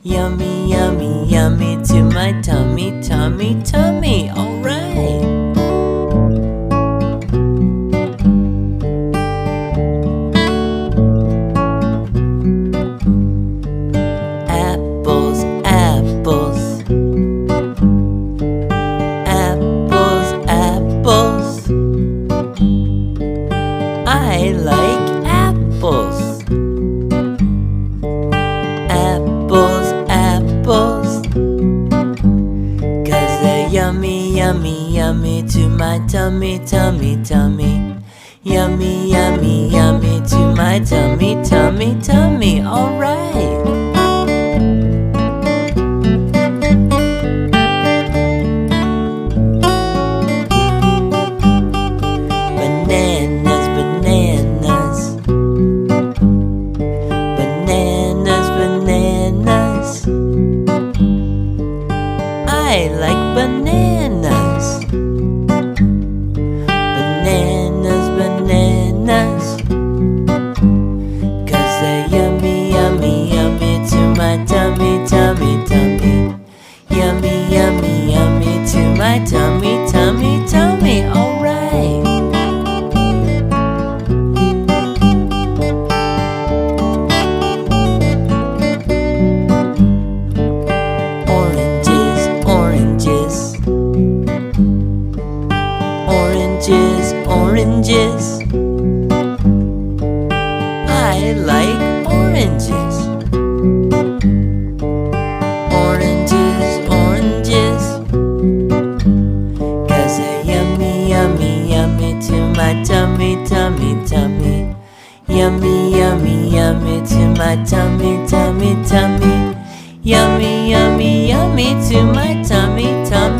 Yummy, yummy, yummy to my tummy, tummy, tummy. All right. Apples, apples. Apples, apples. I like apples. Apples, apples. 'Cause they're yummy, yummy, yummy to my tummy, tummy, tummy. Yummy, yummy, yummy to my tummy, tummy, tummy. All right. Bananas, bananas. Bananas, bananas. I like bananas. Bananas, bananas. 'Cause they're yummy, yummy, yummy to my tummy, tummy, tummy. Yummy, yummy, yummy to my tummy, tummy, tummy. All right. Oranges, oranges. Oranges, oranges. I like oranges. Oranges, oranges. 'Cause they're yummy, yummy, yummy to my tummy, tummy, tummy. Yummy, yummy, yummy to my tummy, tummy, tummy. Yummy, yummy, yummy to my tummy, tummy.